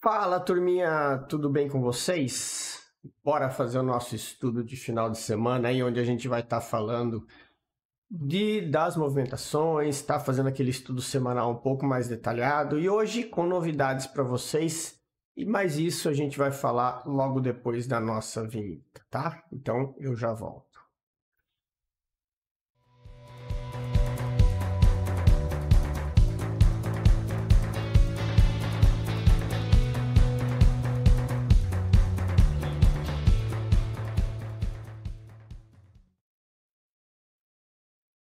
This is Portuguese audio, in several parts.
Fala, turminha, tudo bem com vocês? Bora fazer o nosso estudo de final de semana aí, onde a gente vai estar falando das movimentações, tá fazendo aquele estudo semanal um pouco mais detalhado e hoje com novidades para vocês. E mais isso a gente vai falar logo depois da nossa vinheta, tá? Então eu já volto.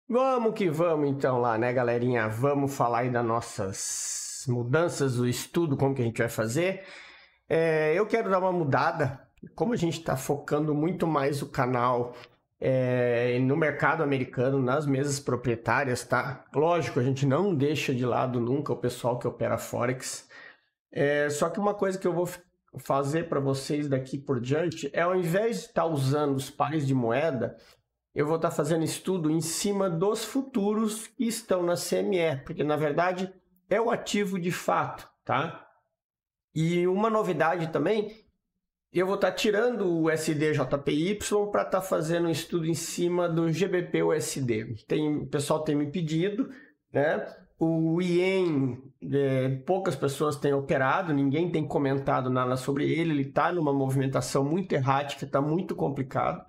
Vamos que vamos então lá, né, galerinha? Vamos falar aí das nossas mudanças do estudo, como que a gente vai fazer. Eu quero dar uma mudada, como a gente está focando muito mais o canal no mercado americano, nas mesas proprietárias, tá? Lógico, a gente não deixa de lado nunca o pessoal que opera Forex. Só que uma coisa que eu vou fazer para vocês daqui por diante é, ao invés de estar usando os pares de moeda, eu vou estar fazendo estudo em cima dos futuros que estão na CME, porque na verdade é o ativo de fato, tá? E uma novidade também, eu vou estar tirando o USD-JPY para estar fazendo um estudo em cima do GBP-USD. O pessoal tem me pedido, né? O Ien, poucas pessoas têm operado, ninguém tem comentado nada sobre ele, ele está numa movimentação muito errática, está muito complicado.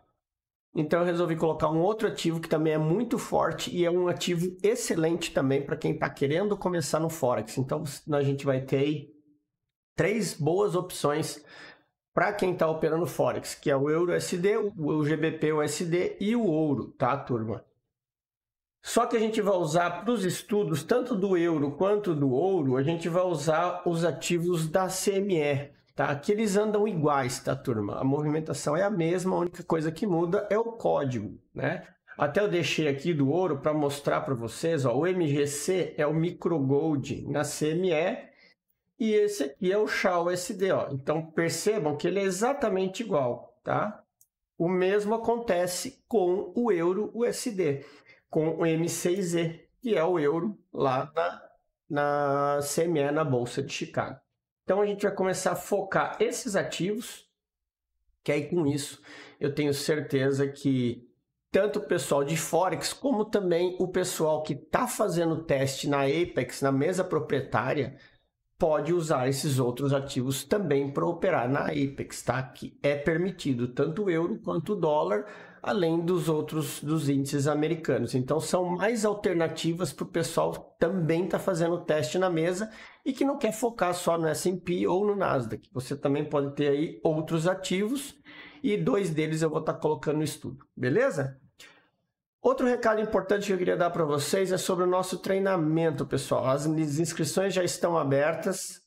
Então eu resolvi colocar um outro ativo que também é muito forte e é um ativo excelente também para quem está querendo começar no Forex. Então a gente vai ter aí 3 boas opções para quem está operando Forex, que é o Euro-USD, o GBP-USD e o ouro, tá, turma? Só que a gente vai usar para os estudos, tanto do euro quanto do ouro, a gente vai usar os ativos da CME. Tá? Que eles andam iguais, tá, turma? A movimentação é a mesma, a única coisa que muda é o código, né? Até eu deixei aqui do ouro para mostrar para vocês, ó, o MGC é o Micro Gold na CME e esse aqui é o XAU-USD, ó. Então percebam que ele é exatamente igual, tá? O mesmo acontece com o Euro-USD, com o M6E, que é o euro lá na CME, na Bolsa de Chicago. Então a gente vai começar a focar esses ativos, que aí com isso eu tenho certeza que tanto o pessoal de Forex como também o pessoal que está fazendo teste na Apex, na mesa proprietária, pode usar esses outros ativos também para operar na Apex, tá? Que é permitido tanto o euro quanto o dólar, além dos índices americanos. Então são mais alternativas para o pessoal que também está fazendo teste na mesa e que não quer focar só no S&P ou no Nasdaq. Você também pode ter aí outros ativos e 2 deles eu vou estar colocando no estudo, beleza? Outro recado importante que eu queria dar para vocês é sobre o nosso treinamento, pessoal. As inscrições já estão abertas,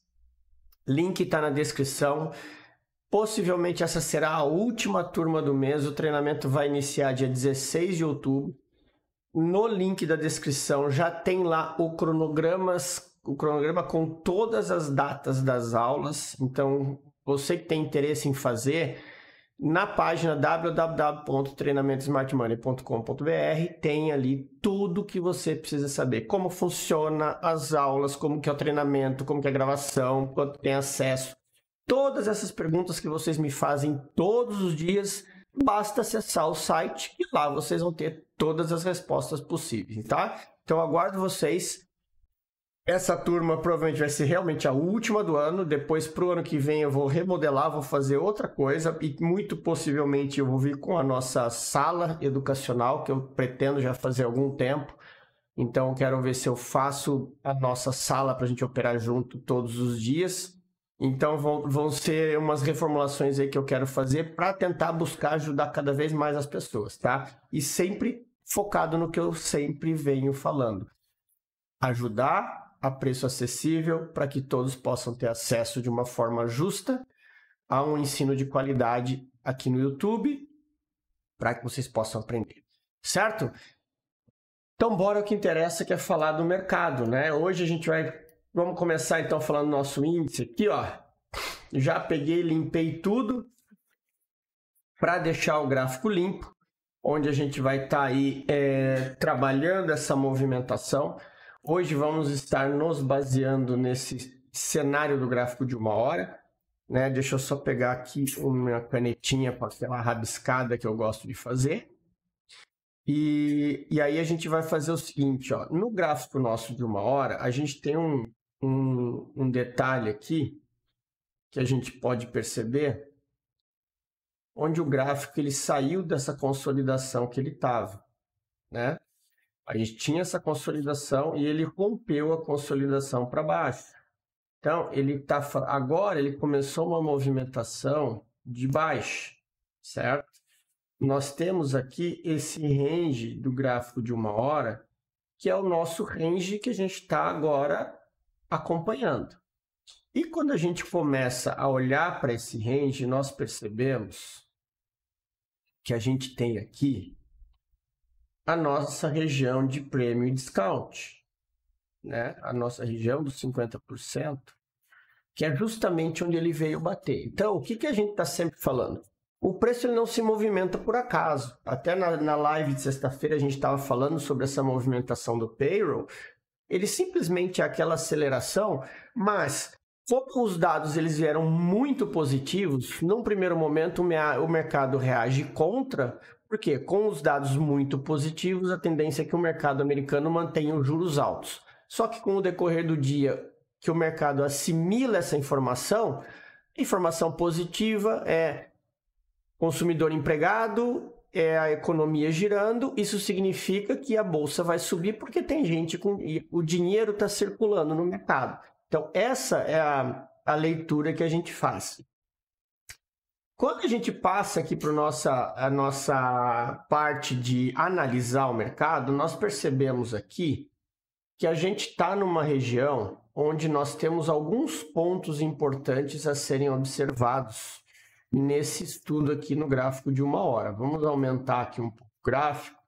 link está na descrição. Possivelmente essa será a última turma do mês, o treinamento vai iniciar dia 16 de outubro. No link da descrição já tem lá o cronograma com todas as datas das aulas. Então, você que tem interesse em fazer, na página www.treinamentossmartmoney.com.br tem ali tudo que você precisa saber. Como funciona as aulas, como que é o treinamento, como que é a gravação, quanto tem acesso. Todas essas perguntas que vocês me fazem todos os dias, basta acessar o site e lá vocês vão ter todas as respostas possíveis, tá? Então aguardo vocês. Essa turma provavelmente vai ser realmente a última do ano. Depois, para o ano que vem, eu vou remodelar, vou fazer outra coisa e muito possivelmente eu vou vir com a nossa sala educacional, que eu pretendo já fazer há algum tempo. Então, quero ver se eu faço a nossa sala para a gente operar junto todos os dias. Então, vão ser umas reformulações aí que eu quero fazer para tentar buscar ajudar cada vez mais as pessoas, tá? E sempre focado no que eu sempre venho falando. Ajudar a preço acessível para que todos possam ter acesso de uma forma justa a um ensino de qualidade aqui no YouTube para que vocês possam aprender, certo? Então, bora ao que interessa, que é falar do mercado, né? Hoje a gente vamos começar então falando do nosso índice aqui, ó. Já peguei, limpei tudo para deixar o gráfico limpo, onde a gente vai estar aí trabalhando essa movimentação. Hoje vamos estar nos baseando nesse cenário do gráfico de 1 hora, né? Deixa eu só pegar aqui uma canetinha com aquela rabiscada que eu gosto de fazer. E aí a gente vai fazer o seguinte, ó, no gráfico nosso de 1 hora, a gente tem um detalhe aqui que a gente pode perceber, onde o gráfico ele saiu dessa consolidação que ele estava, né? A gente tinha essa consolidação e ele rompeu a consolidação para baixo. Então, agora ele começou uma movimentação de baixa, certo? Nós temos aqui esse range do gráfico de 1 hora, que é o nosso range que a gente está agora acompanhando. E quando a gente começa a olhar para esse range, nós percebemos que a gente tem aqui a nossa região de prêmio e discount, né? A nossa região dos 50%, que é justamente onde ele veio bater. Então, o que a gente está sempre falando? O preço ele não se movimenta por acaso. Até na live de sexta-feira a gente estava falando sobre essa movimentação do payroll. Ele simplesmente é aquela aceleração, mas como os dados eles vieram muito positivos, num primeiro momento o mercado reage contra, porque com os dados muito positivos, a tendência é que o mercado americano mantenha os juros altos. Só que com o decorrer do dia que o mercado assimila essa informação positiva é consumidor empregado, é a economia girando, isso significa que a bolsa vai subir porque tem gente e o dinheiro está circulando no mercado. Então, essa é a leitura que a gente faz. Quando a gente passa aqui para a nossa parte de analisar o mercado, nós percebemos aqui que a gente está numa região onde nós temos alguns pontos importantes a serem observados nesse estudo aqui no gráfico de 1 hora. Vamos aumentar aqui um pouco o gráfico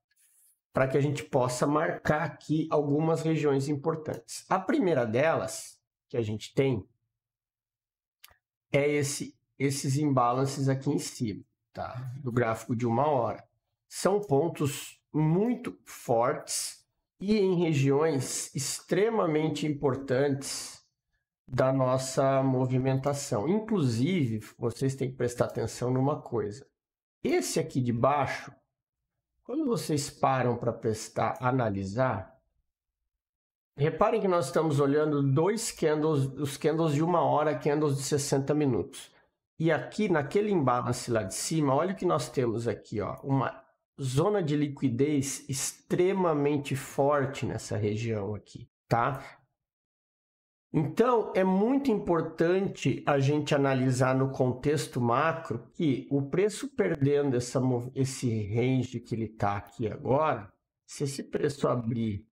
para que a gente possa marcar aqui algumas regiões importantes. A primeira delas que a gente tem é esses imbalances aqui em cima, tá? Do gráfico de 1 hora. São pontos muito fortes e em regiões extremamente importantes da nossa movimentação. Inclusive, vocês têm que prestar atenção numa coisa. Esse aqui de baixo, quando vocês param para analisar, reparem que nós estamos olhando os candles de 1 hora, candles de 60 minutos. E aqui, naquele imbalance lá de cima, olha o que nós temos aqui, ó, uma zona de liquidez extremamente forte nessa região aqui, tá? Então, é muito importante a gente analisar no contexto macro que o preço perdendo esse range que ele está aqui agora, se esse preço abrir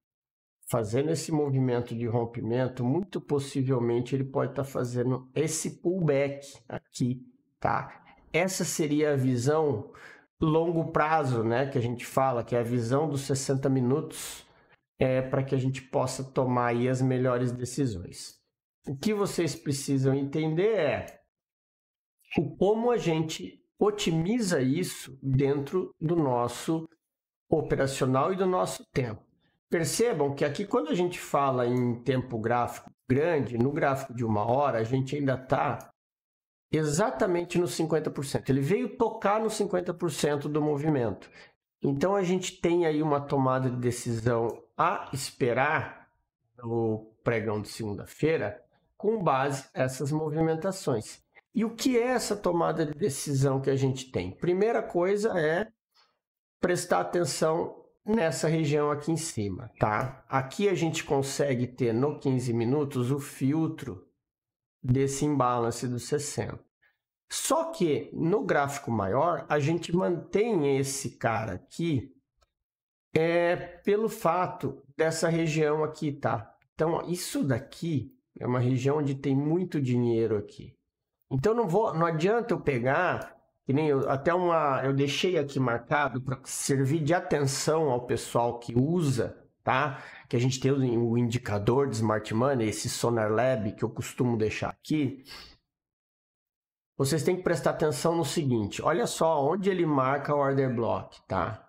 fazendo esse movimento de rompimento, muito possivelmente ele pode estar fazendo esse pullback aqui, tá? Essa seria a visão longo prazo, né, que a gente fala, que é a visão dos 60 minutos, para que a gente possa tomar aí as melhores decisões. O que vocês precisam entender é como a gente otimiza isso dentro do nosso operacional e do nosso tempo. Percebam que aqui, quando a gente fala em tempo gráfico grande, no gráfico de 1 hora, a gente ainda está exatamente nos 50%. Ele veio tocar no 50% do movimento. Então, a gente tem aí uma tomada de decisão a esperar no pregão de segunda-feira com base nessas movimentações. E o que é essa tomada de decisão que a gente tem? Primeira coisa é prestar atenção nessa região aqui em cima, tá? Aqui a gente consegue ter no 15 minutos o filtro desse imbalance dos 60. Só que no gráfico maior a gente mantém esse cara aqui pelo fato dessa região aqui, tá? Então isso daqui é uma região onde tem muito dinheiro aqui. Então não adianta eu pegar, que nem eu deixei aqui marcado para servir de atenção ao pessoal que usa, tá? Que a gente tem o indicador de Smart Money, esse Sonar Lab que eu costumo deixar aqui. Vocês têm que prestar atenção no seguinte, olha só onde ele marca o order block, tá?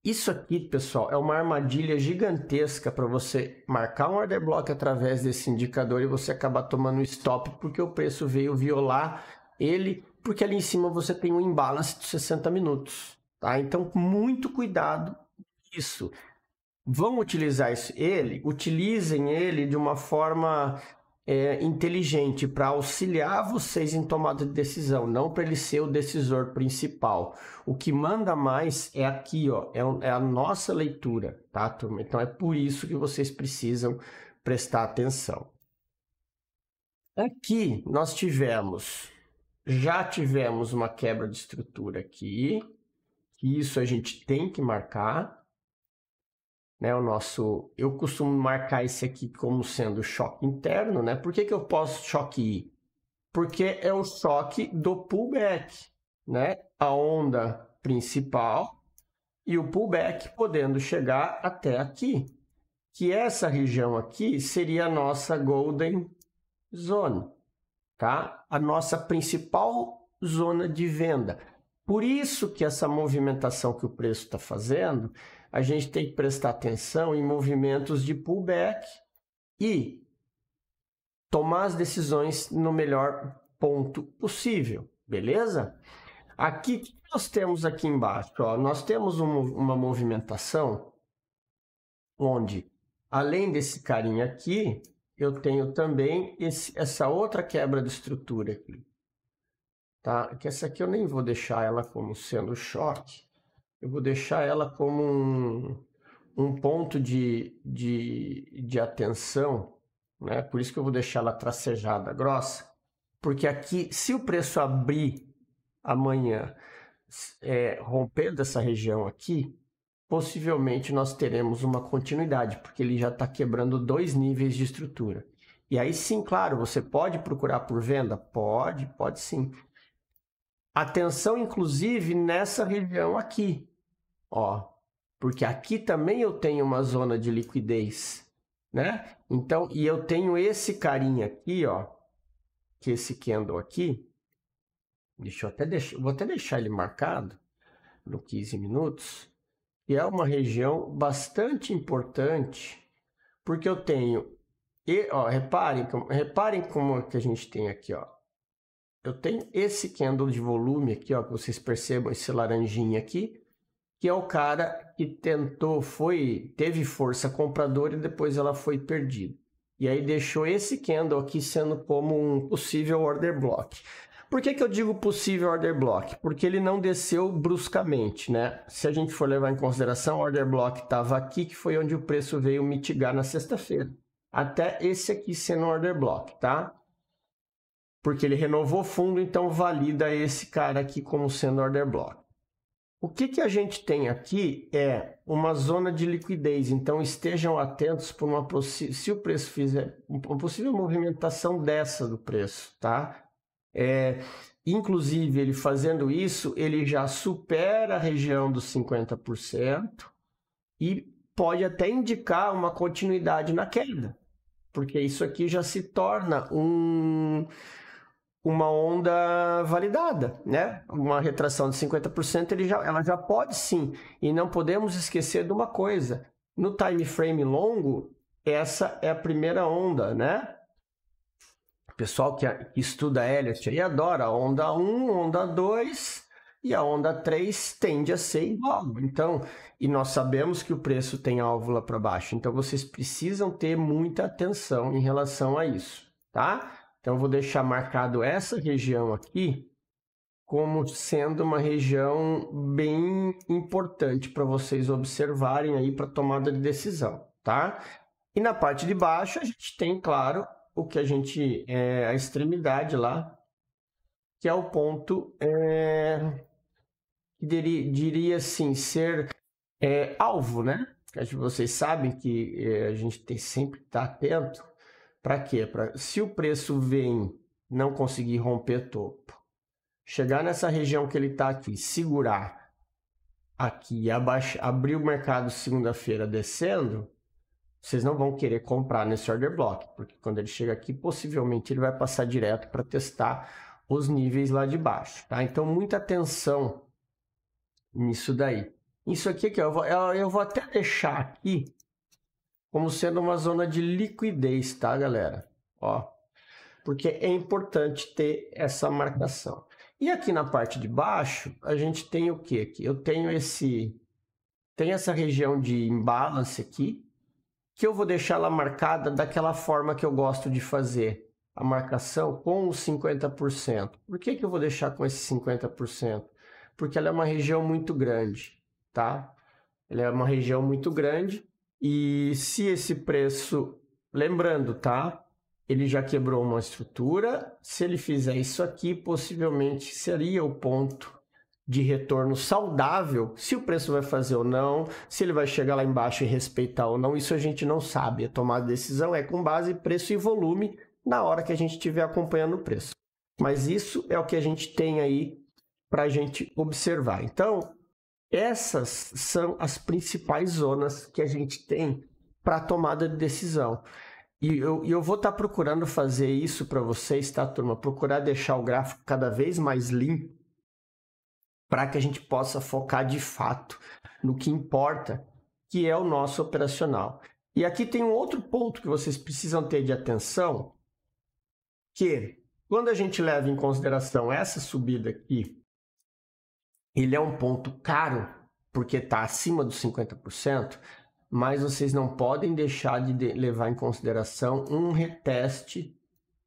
Isso aqui, pessoal, é uma armadilha gigantesca para você marcar um order block através desse indicador e você acabar tomando um stop porque o preço veio violar ele, porque ali em cima você tem um imbalance de 60 minutos, tá? Então, muito cuidado com isso. Vão utilizar utilizem ele de uma forma inteligente para auxiliar vocês em tomada de decisão, não para ele ser o decisor principal. O que manda mais é aqui, ó, é a nossa leitura, tá, turma? Então é por isso que vocês precisam prestar atenção. Aqui nós já tivemos uma quebra de estrutura aqui, que isso a gente tem que marcar. Né, eu costumo marcar esse aqui como sendo choque interno, né? Por que eu posso choque ir? Porque é o choque do pullback, né? A onda principal e o pullback podendo chegar até aqui, que essa região aqui seria a nossa golden zone, tá? A nossa principal zona de venda. Por isso que essa movimentação que o preço está fazendo, a gente tem que prestar atenção em movimentos de pullback e tomar as decisões no melhor ponto possível, beleza? Aqui, o que nós temos aqui embaixo? Ó, nós temos uma movimentação onde, além desse carinha aqui, eu tenho também essa outra quebra de estrutura aqui. Tá? Que essa aqui eu nem vou deixar ela como sendo choque. Eu vou deixar ela como um ponto de atenção, né? Por isso que eu vou deixar ela tracejada grossa, porque aqui, se o preço abrir amanhã, rompendo essa região aqui, possivelmente nós teremos uma continuidade, porque ele já está quebrando 2 níveis de estrutura. E aí sim, claro, você pode procurar por venda? Pode sim. Atenção, inclusive, nessa região aqui. Ó, porque aqui também eu tenho uma zona de liquidez, né? Então, e eu tenho esse carinha aqui, ó, que esse candle aqui, vou até deixar ele marcado no 15 minutos, que é uma região bastante importante, porque eu tenho, ó, reparem como que a gente tem aqui, ó. Eu tenho esse candle de volume aqui, ó, que vocês percebam esse laranjinha aqui, que é o cara que teve força compradora e depois ela foi perdida. E aí deixou esse candle aqui sendo como um possível order block. Por que eu digo possível order block? Porque ele não desceu bruscamente, né? Se a gente for levar em consideração, o order block estava aqui, que foi onde o preço veio mitigar na sexta-feira. Até esse aqui sendo um order block, tá? Porque ele renovou fundo, então valida esse cara aqui como sendo order block. O que a gente tem aqui é uma zona de liquidez, então estejam atentos por se o preço fizer uma possível movimentação dessa do preço, tá? Inclusive, ele fazendo isso, ele já supera a região dos 50% e pode até indicar uma continuidade na queda, porque isso aqui já se torna uma onda validada, né? Uma retração de 50%, ela já pode sim. E não podemos esquecer de uma coisa. No time frame longo, essa é a primeira onda, né? O pessoal que estuda Elliott aí adora a onda 1, onda 2 e a onda 3 tende a ser igual. Então, e nós sabemos que o preço tem válvula para baixo. Então, vocês precisam ter muita atenção em relação a isso, tá? Então, eu vou deixar marcado essa região aqui como sendo uma região bem importante para vocês observarem aí para tomada de decisão, tá? E na parte de baixo a gente tem, claro, o que a extremidade lá, que é o ponto, que diria assim, ser alvo, né? Vocês sabem que a gente tem sempre que estar atento. Para quê? Se o preço não conseguir romper topo, chegar nessa região que ele está aqui, segurar aqui, abrir o mercado segunda-feira descendo, vocês não vão querer comprar nesse order block, porque quando ele chega aqui, possivelmente ele vai passar direto para testar os níveis lá de baixo, tá? Então, muita atenção nisso daí. Isso aqui, ó, eu vou até deixar aqui como sendo uma zona de liquidez, tá, galera? Ó, porque é importante ter essa marcação. E aqui na parte de baixo, a gente tem o que aqui? Eu tenho essa região de imbalance aqui, que eu vou deixar ela marcada daquela forma que eu gosto de fazer a marcação com os 50%. Por que eu vou deixar com esse 50%? Porque ela é uma região muito grande, tá? Ela é uma região muito grande e se esse preço, lembrando, tá? Ele já quebrou uma estrutura, se ele fizer isso aqui, possivelmente seria o ponto de retorno saudável, se o preço vai fazer ou não, se ele vai chegar lá embaixo e respeitar ou não, isso a gente não sabe. A tomada de decisão é com base em preço e volume na hora que a gente estiver acompanhando o preço. Mas isso é o que a gente tem aí para a gente observar. Então, essas são as principais zonas que a gente tem para tomada de decisão. E eu vou estar procurando fazer isso para vocês, tá, turma? Procurar deixar o gráfico cada vez mais limpo para que a gente possa focar de fato no que importa, que é o nosso operacional. E aqui tem um outro ponto que vocês precisam ter de atenção, que quando a gente leva em consideração essa subida aqui, ele é um ponto caro, porque está acima dos 50%, mas vocês não podem deixar de levar em consideração um reteste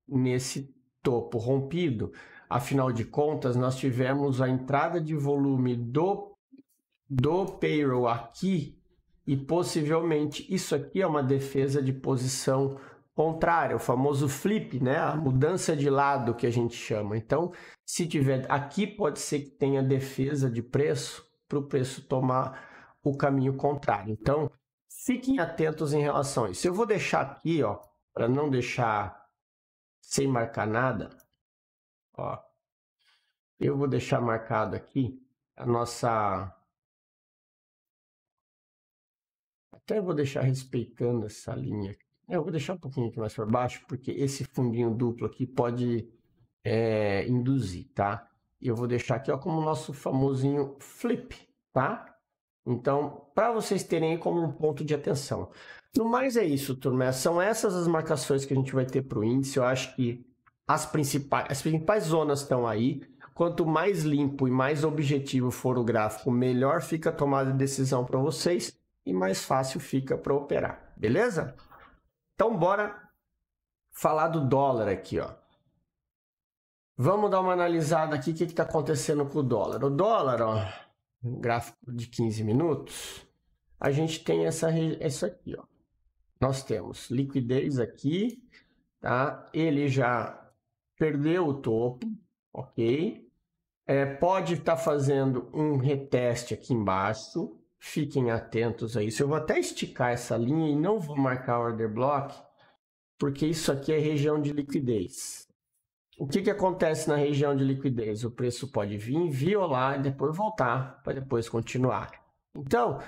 nesse topo rompido. Afinal de contas, nós tivemos a entrada de volume do payroll aqui e possivelmente isso aqui é uma defesa de posição contrária, o famoso flip, né? A mudança de lado que a gente chama. Então, se tiver aqui, pode ser que tenha defesa de preço para o preço tomar o caminho contrário. Então, fiquem atentos em relação a isso. Eu vou deixar aqui, ó, para não deixar sem marcar nada. Ó, eu vou deixar marcado aqui a nossa... Até vou deixar respeitando essa linha. Eu vou deixar um pouquinho aqui mais para baixo, porque esse fundinho duplo aqui pode induzir, tá? E eu vou deixar aqui, ó, como o nosso famosinho flip, tá? Então, para vocês terem aí como um ponto de atenção. No mais é isso, turma. São essas as marcações que a gente vai ter para o índice. Eu acho que as principais zonas estão aí. Quanto mais limpo e mais objetivo for o gráfico, melhor fica a tomada de decisão para vocês e mais fácil fica para operar, beleza? Então, bora falar do dólar aqui, ó. Vamos dar uma analisada aqui, o que está acontecendo com o dólar. O dólar, ó, um gráfico de 15 minutos, a gente tem isso aqui, ó. Nós temos liquidez aqui, tá? Ele já perdeu o topo, ok? Pode estar fazendo um reteste aqui embaixo, fiquem atentos a isso. Eu vou até esticar essa linha e não vou marcar order block, porque isso aqui é região de liquidez. O que acontece na região de liquidez? O preço pode vir, violar e depois voltar, para depois continuar. Então,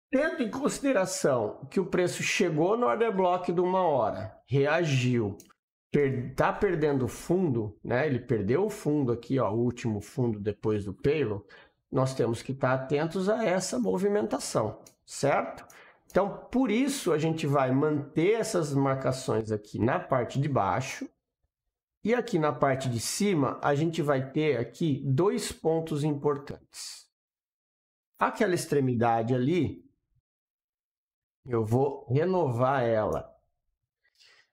tendo em consideração que o preço chegou no order block de 1 hora, reagiu, está perdendo fundo, né? Ele perdeu o fundo aqui, ó, o último fundo depois do payroll, nós temos que estar atentos a essa movimentação, certo? Então, por isso a gente vai manter essas marcações aqui na parte de baixo e aqui na parte de cima a gente vai ter aqui 2 pontos importantes. Aquela extremidade ali, eu vou renovar ela,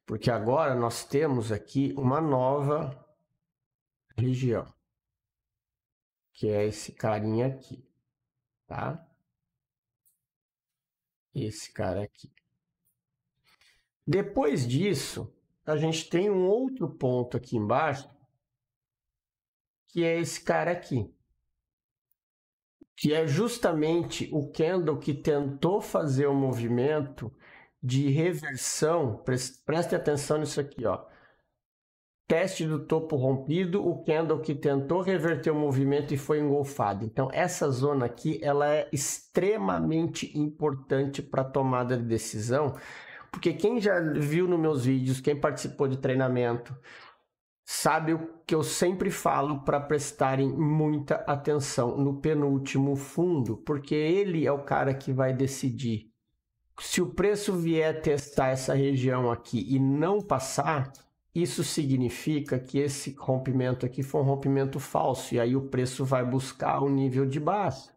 porque agora nós temos aqui uma nova região, que é esse carinha aqui, tá? Esse cara aqui. Depois disso, a gente tem um outro ponto aqui embaixo, que é esse cara aqui, que é justamente o candle que tentou fazer o movimento de reversão. Preste atenção nisso aqui, ó. Teste do topo rompido, o candle que tentou reverter o movimento e foi engolfado. Então, essa zona aqui, ela é extremamente importante para a tomada de decisão, porque quem já viu nos meus vídeos, quem participou de treinamento, sabe o que eu sempre falo para prestarem muita atenção no penúltimo fundo, porque ele é o cara que vai decidir. Se o preço vier testar essa região aqui e não passar, isso significa que esse rompimento aqui foi um rompimento falso, e aí o preço vai buscar o nível de base.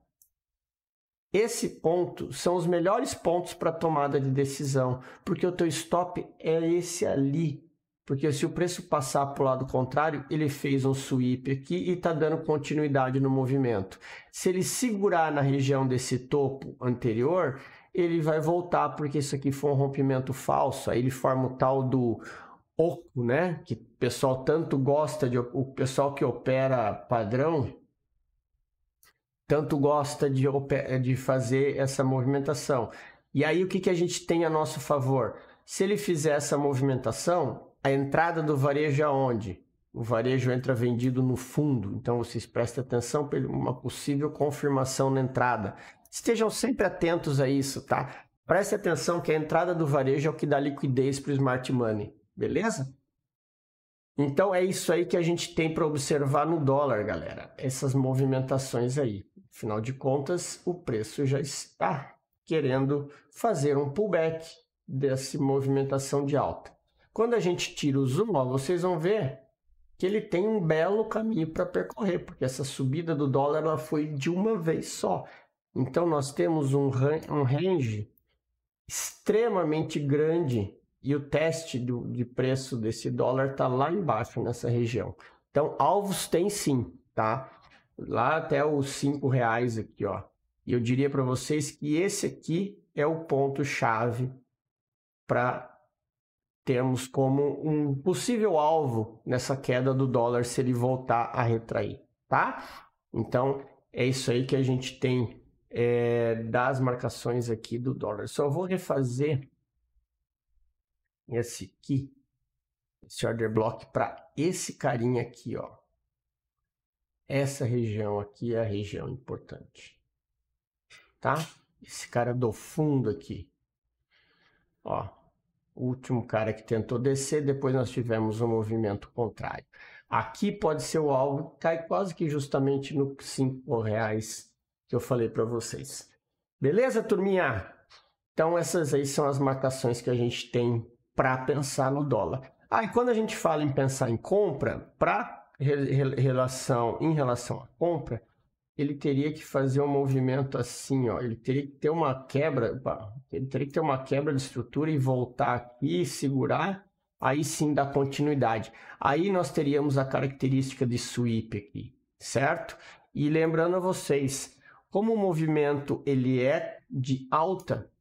Esse ponto são os melhores pontos para tomada de decisão, porque o teu stop é esse ali. Porque se o preço passar para o lado contrário, ele fez um sweep aqui e está dando continuidade no movimento. Se ele segurar na região desse topo anterior, ele vai voltar, porque isso aqui foi um rompimento falso. Aí ele forma o tal do oco, né? Que o pessoal tanto gosta, o pessoal que opera padrão, tanto gosta de fazer essa movimentação. E aí o que a gente tem a nosso favor? Se ele fizer essa movimentação, a entrada do varejo é onde? O varejo entra vendido no fundo, então vocês prestem atenção para uma possível confirmação na entrada. Estejam sempre atentos a isso, tá? Preste atenção que a entrada do varejo é o que dá liquidez para o Smart Money, beleza? Então é isso aí que a gente tem para observar no dólar, galera. Essas movimentações aí. Afinal de contas, o preço já está querendo fazer um pullback dessa movimentação de alta. Quando a gente tira o zoom, ó, vocês vão ver que ele tem um belo caminho para percorrer, porque essa subida do dólar ela foi de uma vez só. Então nós temos um range extremamente grande e o teste de preço desse dólar está lá embaixo nessa região. Então alvos tem sim, tá? Lá até os R$5 aqui, ó. E eu diria para vocês que esse aqui é o ponto-chave para termos como um possível alvo nessa queda do dólar se ele voltar a retrair, tá? Então, é isso aí que a gente tem das marcações aqui do dólar. Só vou refazer esse aqui, esse order block para esse carinha aqui, ó. Essa região aqui é a região importante, tá? Esse cara do fundo aqui, ó. O último cara que tentou descer, depois nós tivemos um movimento contrário. Aqui pode ser o alvo, cai quase que justamente no R$5 que eu falei para vocês. Beleza, turminha? Então essas aí são as marcações que a gente tem para pensar no dólar. E quando a gente fala em pensar em compra, em relação à compra, ele teria que fazer um movimento assim, ó. Ele teria que ter uma quebra, de estrutura e voltar aqui, segurar, aí sim dar continuidade. Aí nós teríamos a característica de sweep aqui, certo? E lembrando a vocês, como o movimento ele é de alta,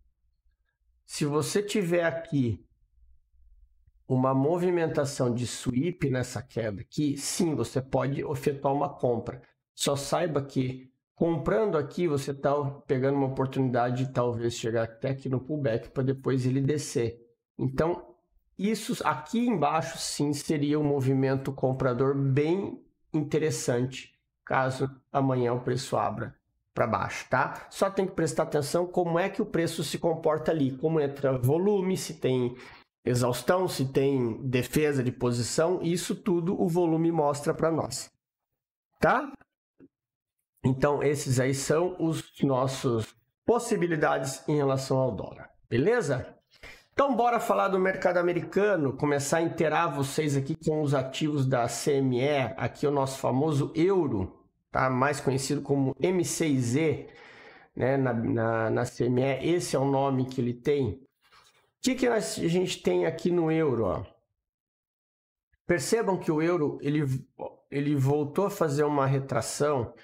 se você tiver aqui uma movimentação de sweep nessa queda aqui, sim, você pode efetuar uma compra. Só saiba que comprando aqui você está pegando uma oportunidade de talvez chegar até aqui no pullback para depois ele descer. Então, isso aqui embaixo sim seria um movimento comprador bem interessante, caso amanhã o preço abra para baixo, tá? Só tem que prestar atenção como é que o preço se comporta ali, como entra volume, se tem exaustão, se tem defesa de posição, isso tudo o volume mostra para nós, tá? Então, esses aí são os nossos possibilidades em relação ao dólar, beleza? Então, bora falar do mercado americano, começar a inteirar vocês aqui com os ativos da CME, aqui o nosso famoso euro, tá? Mais conhecido como M6E, né? Na CME, esse é o nome que ele tem. O que a gente tem aqui no euro, ó? Percebam que o euro ele voltou a fazer uma retração.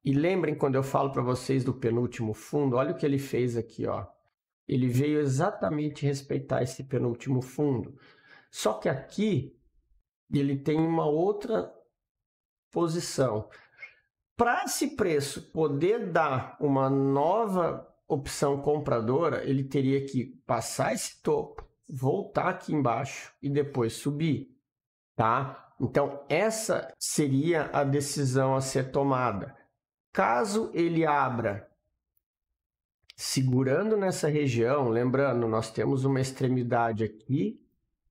E lembrem quando eu falo para vocês do penúltimo fundo, olha o que ele fez aqui, ó. Ele veio exatamente respeitar esse penúltimo fundo. Só que aqui ele tem uma outra posição. Para esse preço poder dar uma nova opção compradora, ele teria que passar esse topo, voltar aqui embaixo e depois subir, tá? Então essa seria a decisão a ser tomada. Caso ele abra segurando nessa região, lembrando, nós temos uma extremidade aqui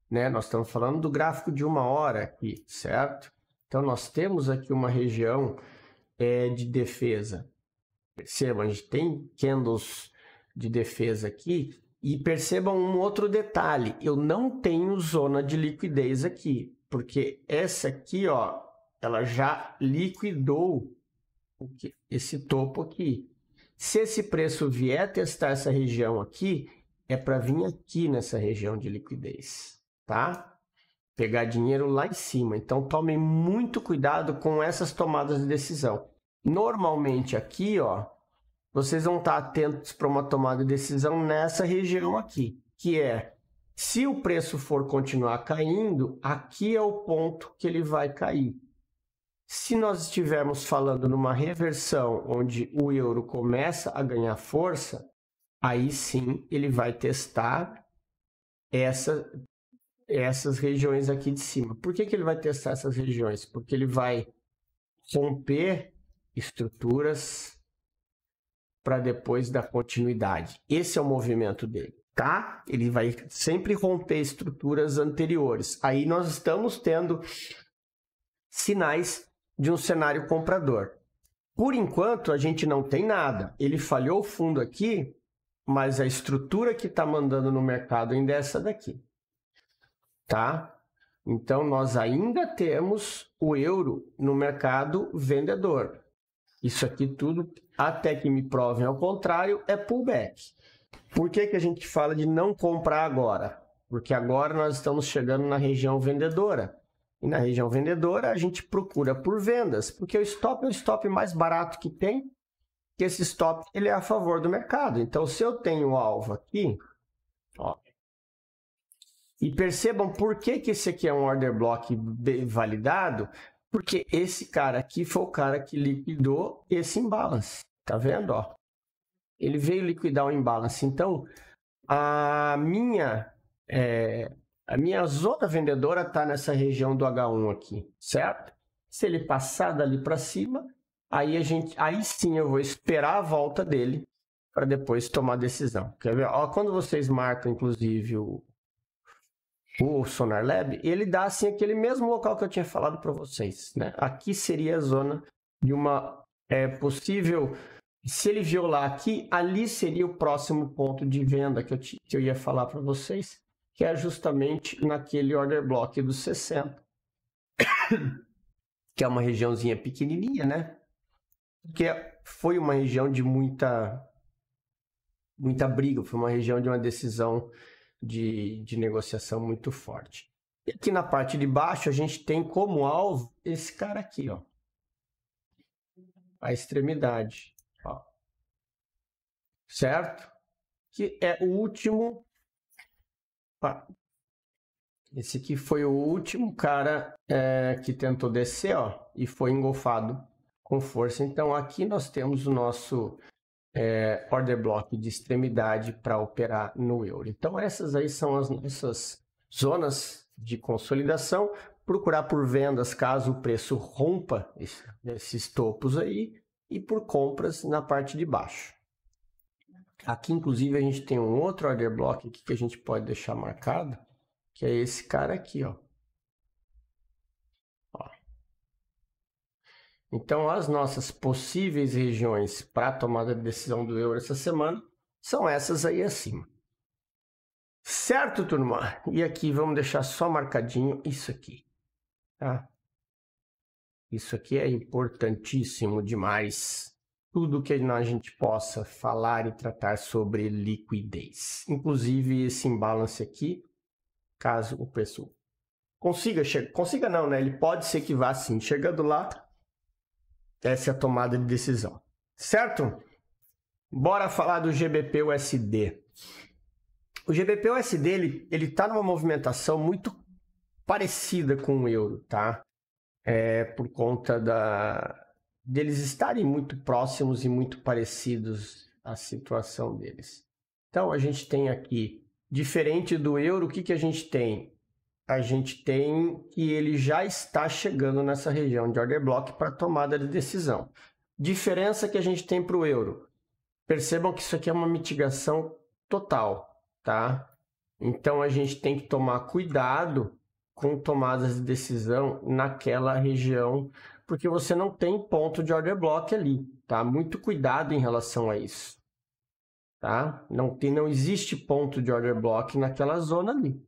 né? Nós estamos falando do gráfico de 1 hora aqui, certo? Então, nós temos aqui uma região de defesa. Percebam, a gente tem candles de defesa aqui. E percebam um outro detalhe, eu não tenho zona de liquidez aqui, porque essa aqui, ó, ela já liquidou esse topo aqui. Se esse preço vier testar essa região aqui, é para vir aqui nessa região de liquidez, tá? Pegar dinheiro lá em cima. Então, tomem muito cuidado com essas tomadas de decisão. Normalmente aqui, ó, vocês vão estar atentos para uma tomada de decisão nessa região aqui, que é, se o preço for continuar caindo, aqui é o ponto que ele vai cair. Se nós estivermos falando numa reversão onde o euro começa a ganhar força, aí sim ele vai testar essas regiões aqui de cima. Por que ele vai testar essas regiões? Porque ele vai romper estruturas para depois dar continuidade. Esse é o movimento dele, tá? Ele vai sempre romper estruturas anteriores. Aí nós estamos tendo sinais de um cenário comprador. Por enquanto, a gente não tem nada. Ele falhou o fundo aqui, mas a estrutura que está mandando no mercado ainda é essa daqui, tá? Então, nós ainda temos o euro no mercado vendedor. Isso aqui tudo, até que me provem ao contrário, é pullback. Por que a gente fala de não comprar agora? Porque agora nós estamos chegando na região vendedora. E na região vendedora a gente procura por vendas, porque o stop é o stop mais barato que tem, que esse stop ele é a favor do mercado. Então, se eu tenho alvo aqui, ó, e percebam por que esse aqui é um order block validado, porque esse cara aqui foi o cara que liquidou esse imbalance. Tá vendo? Ó? Ele veio liquidar o imbalance. Então, a minha zona vendedora está nessa região do H1 aqui, certo? Se ele passar dali para cima, aí sim eu vou esperar a volta dele para depois tomar a decisão. Quer ver? Ó, quando vocês marcam, inclusive, o Sonar Lab, ele dá assim aquele mesmo local que eu tinha falado para vocês, né? Aqui seria a zona de uma possível. Se ele violar aqui, ali seria o próximo ponto de venda que eu ia falar para vocês, que é justamente naquele order block dos 60, que é uma regiãozinha pequenininha, né? Porque foi uma região de muita briga, foi uma região de uma decisão de negociação muito forte. E aqui na parte de baixo a gente tem como alvo esse cara aqui, ó, a extremidade, ó, certo? Que é o último. Esse aqui foi o último cara que tentou descer, ó, e foi engolfado com força. Então aqui nós temos o nosso order block de extremidade para operar no euro. Então essas aí são as nossas zonas de consolidação. Procurar por vendas caso o preço rompa esses topos aí, e por compras na parte de baixo. Aqui inclusive a gente tem um outro order block aqui que a gente pode deixar marcado, que é esse cara aqui, ó. Então, as nossas possíveis regiões para a tomada de decisão do euro essa semana são essas aí acima. Certo, turma? E aqui vamos deixar só marcadinho isso aqui, tá? Isso aqui é importantíssimo demais. Tudo que a gente possa falar e tratar sobre liquidez. Inclusive esse imbalance aqui, caso o preço consiga não, né? Ele pode ser que vá sim. Chegando lá, essa é a tomada de decisão. Certo? Bora falar do GBP-USD. O GBP-USD, ele tá numa movimentação muito parecida com o euro, tá? Por conta deles estarem muito próximos e muito parecidos a situação deles. Então, a gente tem aqui, diferente do euro, o que a gente tem? A gente tem que ele já está chegando nessa região de order block para tomada de decisão. Diferença que a gente tem para o euro. Percebam que isso aqui é uma mitigação total, tá? Então a gente tem que tomar cuidado com tomadas de decisão naquela região, porque você não tem ponto de order block ali, tá? Muito cuidado em relação a isso, tá? Não existe ponto de order block naquela zona ali.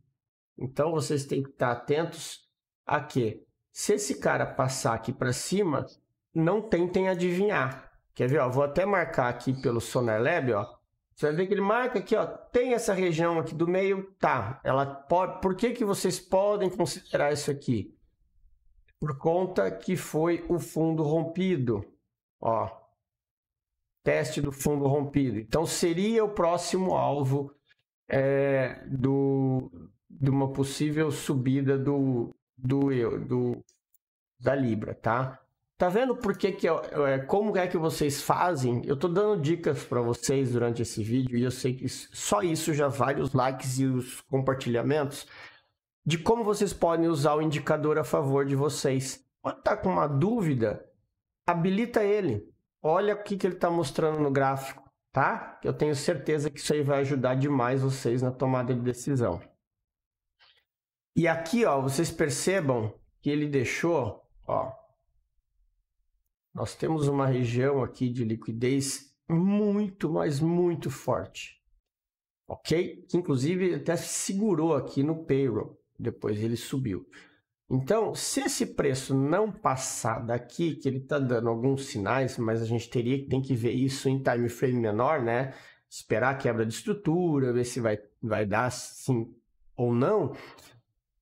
Então vocês têm que estar atentos a que, se esse cara passar aqui para cima, não tentem adivinhar. Quer ver? Ó, vou até marcar aqui pelo Sonar Lab, ó. Você vai ver que ele marca aqui, ó, tem essa região aqui do meio, tá? Ela pode. Por que vocês podem considerar isso aqui? Por conta que foi o fundo rompido, ó. Teste do fundo rompido. Então seria o próximo alvo de uma possível subida da Libra, tá? Tá vendo por que como é que vocês fazem? Eu tô dando dicas para vocês durante esse vídeo e eu sei que só isso já vale os likes e os compartilhamentos de como vocês podem usar o indicador a favor de vocês. Quando tá com uma dúvida, habilita ele. Olha o que ele está mostrando no gráfico, tá? Eu tenho certeza que isso aí vai ajudar demais vocês na tomada de decisão. E aqui, ó, vocês percebam que ele deixou, ó, nós temos uma região aqui de liquidez muito, mas muito forte, ok? Que inclusive até segurou aqui no payroll, depois ele subiu. Então, se esse preço não passar daqui, que ele está dando alguns sinais, mas a gente tem que ver isso em time frame menor, né? Esperar a quebra de estrutura, ver se vai dar sim ou não,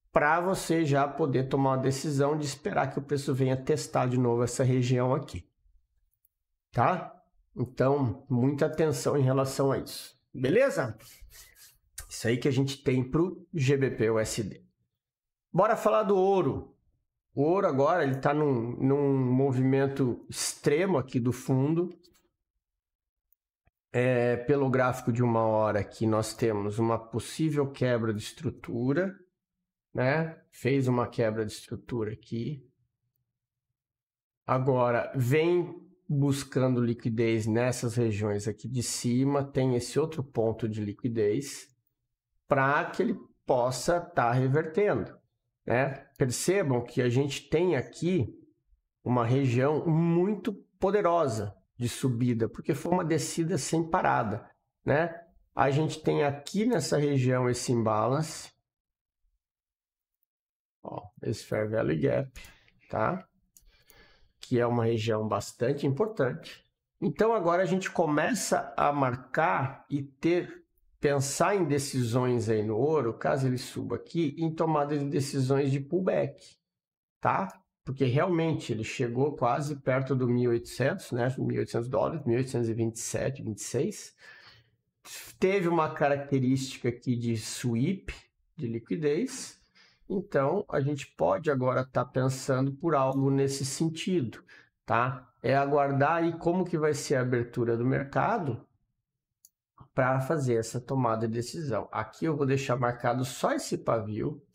para você já poder tomar uma decisão de esperar que o preço venha testar de novo essa região aqui, tá? Então, muita atenção em relação a isso, beleza? Isso aí que a gente tem para o GBP/USD. Bora falar do ouro. O ouro agora ele está num movimento extremo aqui do fundo. Pelo gráfico de 1 hora aqui nós temos uma possível quebra de estrutura, né? Fez uma quebra de estrutura aqui. Agora vem buscando liquidez nessas regiões aqui de cima. Tem esse outro ponto de liquidez para que ele possa estar revertendo. Né? Percebam que a gente tem aqui uma região muito poderosa de subida, porque foi uma descida sem parada, né? A gente tem aqui nessa região esse imbalance, ó, esse Fair Value Gap, tá? Que é uma região bastante importante. Então agora a gente começa a marcar e pensar em decisões aí no ouro, caso ele suba aqui, em tomada de decisões de pullback, tá? Porque realmente ele chegou quase perto do 1.800, né? $1.800, 1.827, 26. Teve uma característica aqui de sweep, de liquidez. Então, a gente pode agora estar pensando por algo nesse sentido, tá? É aguardar aí como que vai ser a abertura do mercado para fazer essa tomada de decisão. Aqui eu vou deixar marcado só esse pavio,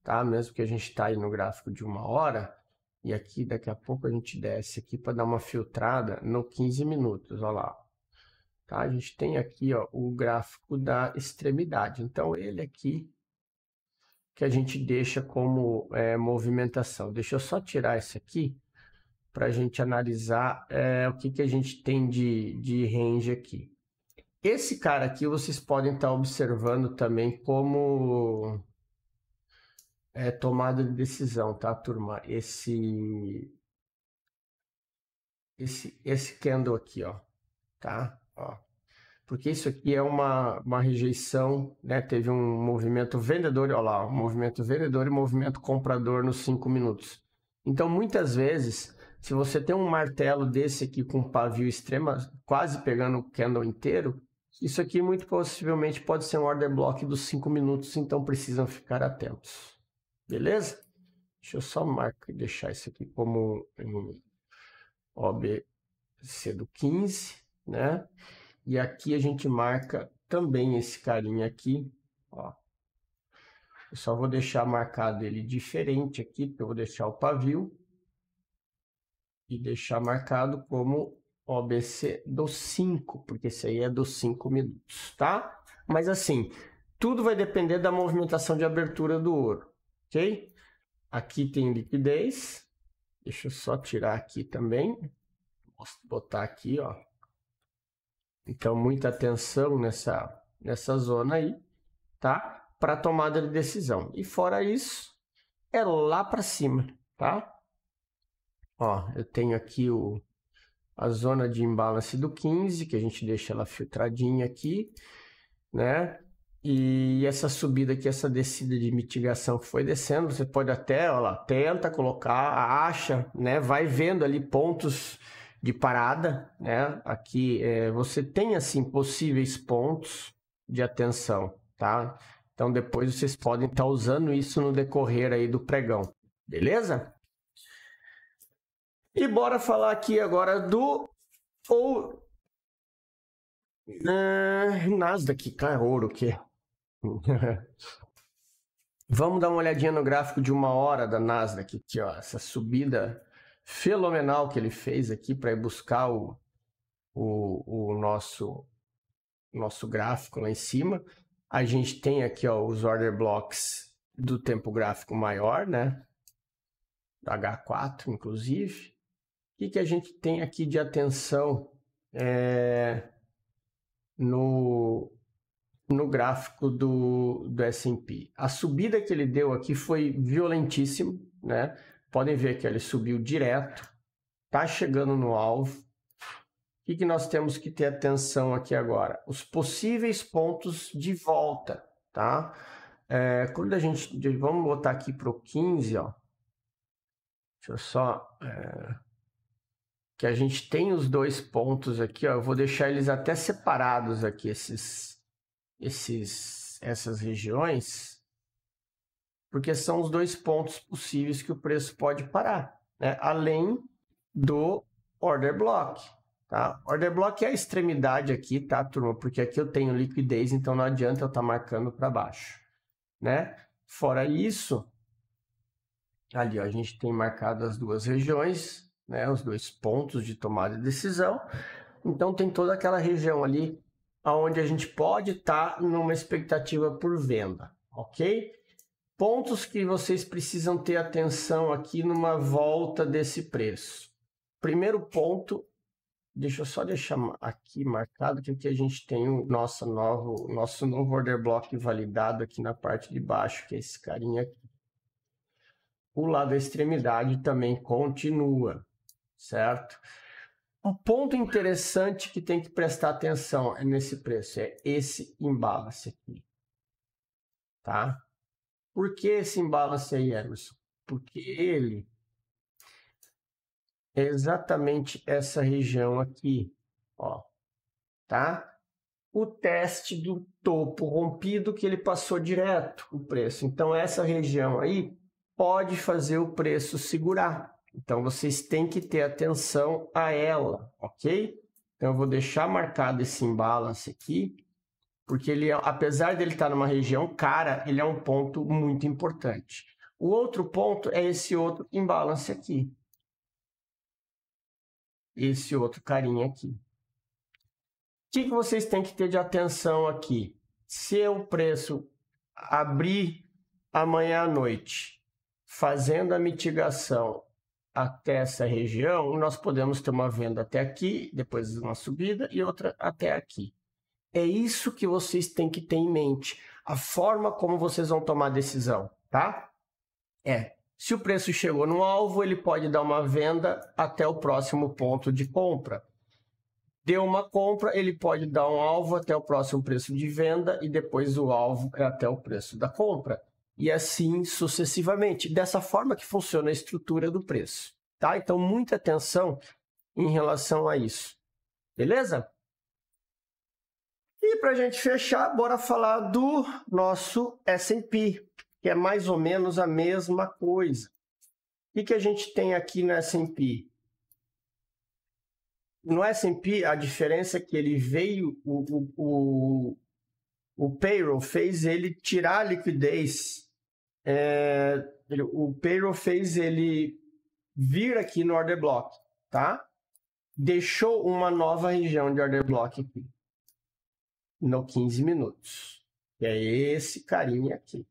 tá? Mesmo que a gente está aí no gráfico de 1 hora, e aqui daqui a pouco a gente desce aqui para dar uma filtrada no 15 minutos, olha lá. Tá? A gente tem aqui, ó, o gráfico da extremidade, então ele aqui que a gente deixa como movimentação. Deixa eu só tirar esse aqui para a gente analisar o que a gente tem de range aqui. Esse cara aqui vocês podem estar observando também como tomada de decisão, tá, turma? Esse candle aqui, ó, tá? Ó. Porque isso aqui é uma rejeição, né? Teve um movimento vendedor, olha lá, um movimento vendedor e movimento comprador nos 5 minutos. Então, muitas vezes, se você tem um martelo desse aqui com pavio extremo, quase pegando o candle inteiro, isso aqui muito possivelmente pode ser um order block dos 5 minutos, então precisam ficar atentos. Beleza? Deixa eu só deixar isso aqui como um OBC do 15, né? E aqui a gente marca também esse carinha aqui, ó. Eu só vou deixar marcado ele diferente aqui, porque eu vou deixar o pavio e deixar marcado como OBC do 5, porque esse aí é dos 5 minutos, tá? Mas assim, Tudo vai depender da movimentação de abertura do ouro, ok? Aqui tem liquidez. Deixa eu só tirar aqui também. Posso botar aqui, ó. Então, muita atenção nessa zona aí, tá? Para tomada de decisão. E fora isso, é lá para cima, tá? Ó, eu tenho aqui a zona de imbalance do 15, que a gente deixa ela filtradinha aqui, né? E essa subida aqui, essa descida de mitigação que foi descendo, você pode até, ó lá, tenta colocar, acha, né? Vai vendo ali pontos de parada, né? Aqui você tem, assim, possíveis pontos de atenção, tá? Então, depois vocês podem estar usando isso no decorrer aí do pregão, beleza? E bora falar aqui agora do Nasdaq, cara, ouro que Vamos dar uma olhadinha no gráfico de 1 hora da Nasdaq aqui, ó, essa subida fenomenal que ele fez aqui para ir buscar o nosso gráfico lá em cima. A gente tem aqui, ó, os order blocks do tempo gráfico maior, né? Do H4, inclusive. O que a gente tem aqui de atenção no gráfico do S&P? A subida que ele deu aqui foi violentíssima, né? Podem ver que ele subiu direto, tá chegando no alvo. O que nós temos que ter atenção aqui agora? Os possíveis pontos de volta, tá? Quando a gente... Vamos botar aqui para o 15, ó. Deixa eu só... que a gente tem os dois pontos aqui, ó. Eu vou deixar eles até separados aqui, essas regiões, porque são os dois pontos possíveis que o preço pode parar, né? Além do order block, tá? Order block é a extremidade aqui, tá, turma? Porque aqui eu tenho liquidez, então não adianta eu estar marcando para baixo, né? Fora isso, ali, ó, a gente tem marcado as duas regiões, né? Os dois pontos de tomada de decisão. Então tem toda aquela região ali onde a gente pode estar numa expectativa por venda, ok? Pontos que vocês precisam ter atenção aqui numa volta desse preço. Primeiro ponto, deixa eu só deixar aqui marcado que aqui a gente tem o nosso novo order block validado aqui na parte de baixo, que é esse carinha aqui. O lado da extremidade também continua, certo? Um ponto interessante que tem que prestar atenção nesse preço é esse imbalance aqui, tá? Por que esse imbalance aí, Emerson? Porque ele é exatamente essa região aqui, ó, tá? O teste do topo rompido que ele passou direto o preço. Então essa região aí pode fazer o preço segurar. Então vocês têm que ter atenção a ela, ok? Então eu vou deixar marcado esse imbalance aqui, porque ele, apesar dele estar numa região cara, ele é um ponto muito importante. O outro ponto é esse outro imbalance aqui. Esse outro carinha aqui. O que vocês têm que ter de atenção aqui? Se o preço abrir amanhã à noite, fazendo a mitigação até essa região, nós podemos ter uma venda até aqui, depois uma subida e outra até aqui. É isso que vocês têm que ter em mente, a forma como vocês vão tomar a decisão, tá? Se o preço chegou no alvo, ele pode dar uma venda até o próximo ponto de compra. Deu uma compra, ele pode dar um alvo até o próximo preço de venda e depois o alvo é até o preço da compra. E assim sucessivamente. Dessa forma que funciona a estrutura do preço, tá? Então, muita atenção em relação a isso. Beleza? E para a gente fechar, bora falar do nosso S&P, que é mais ou menos a mesma coisa. O que a gente tem aqui no S&P? No S&P, a diferença é que ele veio, o payroll fez ele tirar a liquidez, o payroll fez ele vir aqui no order block, tá? Deixou uma nova região de order block aqui, no 15 minutos, que é esse carinha aqui,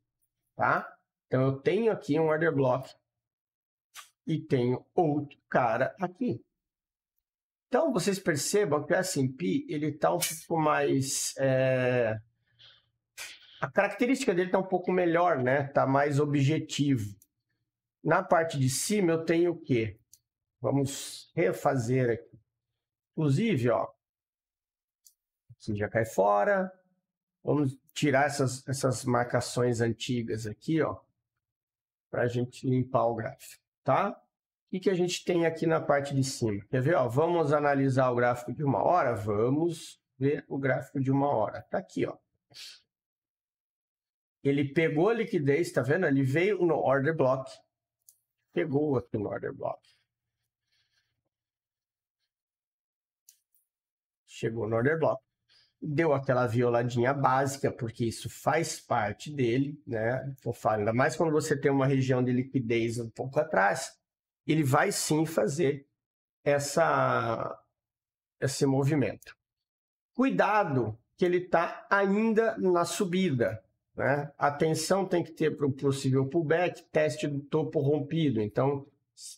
tá? Então, eu tenho aqui um order block e tenho outro cara aqui. Então, vocês percebam que o S&P ele está um pouco mais... A característica dele está um pouco melhor, né? Está mais objetivo. Na parte de cima eu tenho o quê? Vamos refazer aqui. Inclusive, ó, aqui já cai fora. Vamos tirar essas marcações antigas aqui, ó, para a gente limpar o gráfico, tá? O que a gente tem aqui na parte de cima? Quer ver? Ó, vamos analisar o gráfico de 1 hora? Vamos ver o gráfico de 1 hora. Tá aqui, ó. Ele pegou a liquidez, tá vendo? Ele veio no order block. Pegou aqui no order block. Chegou no order block. Deu aquela violadinha básica, porque isso faz parte dele, né? Eu falo, ainda mais quando você tem uma região de liquidez um pouco atrás, ele vai sim fazer esse movimento. Cuidado que ele está ainda na subida, né? Atenção tem que ter para o possível pullback, teste do topo rompido. Então,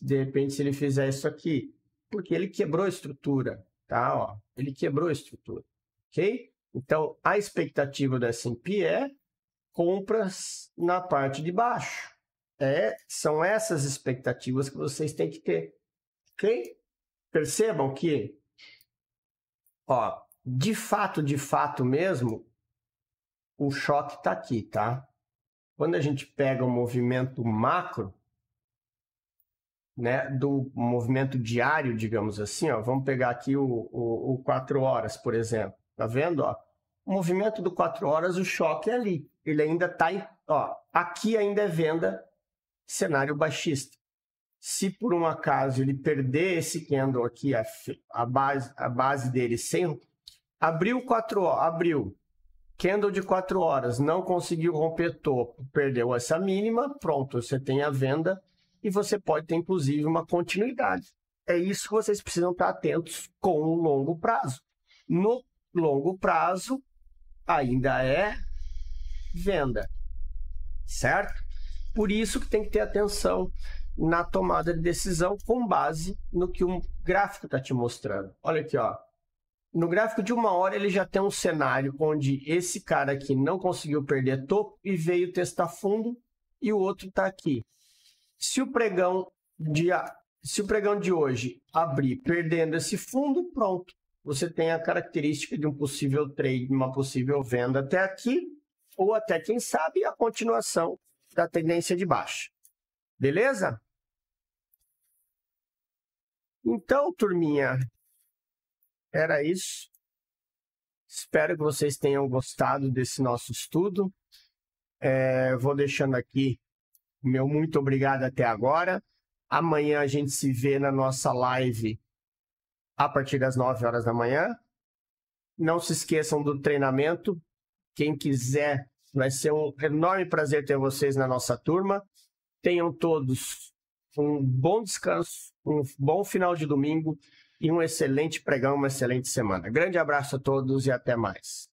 de repente, se ele fizer isso aqui, porque ele quebrou a estrutura, tá? Ó, ele quebrou a estrutura, ok? Então, a expectativa do S&P é compras na parte de baixo. São essas expectativas que vocês têm que ter, ok? Percebam que, ó, de fato mesmo, o choque está aqui, tá? Quando a gente pega o movimento macro, né, do movimento diário, digamos assim, ó, vamos pegar aqui o 4 horas, por exemplo. Tá vendo? Ó? O movimento do 4 horas, o choque é ali. Ele ainda está, ó, aqui ainda é venda, cenário baixista. Se por um acaso ele perder esse candle aqui, a base dele sem... Abriu 4 horas, abriu. Candle de 4 horas, não conseguiu romper topo, perdeu essa mínima, pronto, você tem a venda e você pode ter, inclusive, uma continuidade. É isso que vocês precisam estar atentos com o longo prazo. No longo prazo, ainda é venda, certo? Por isso que tem que ter atenção na tomada de decisão com base no que o gráfico está te mostrando. Olha aqui, ó. No gráfico de 1 hora, ele já tem um cenário onde esse cara aqui não conseguiu perder topo e veio testar fundo e o outro está aqui. Se o pregão de hoje abrir perdendo esse fundo, pronto. Você tem a característica de um possível trade, uma possível venda até aqui, ou até, quem sabe, a continuação da tendência de baixa. Beleza? Então, turminha, era isso. Espero que vocês tenham gostado desse nosso estudo. Vou deixando aqui meu muito obrigado até agora. Amanhã a gente se vê na nossa live a partir das 9 horas da manhã. Não se esqueçam do treinamento. Quem quiser, vai ser um enorme prazer ter vocês na nossa turma. Tenham todos um bom descanso, um bom final de domingo e um excelente pregão, uma excelente semana. Grande abraço a todos e até mais.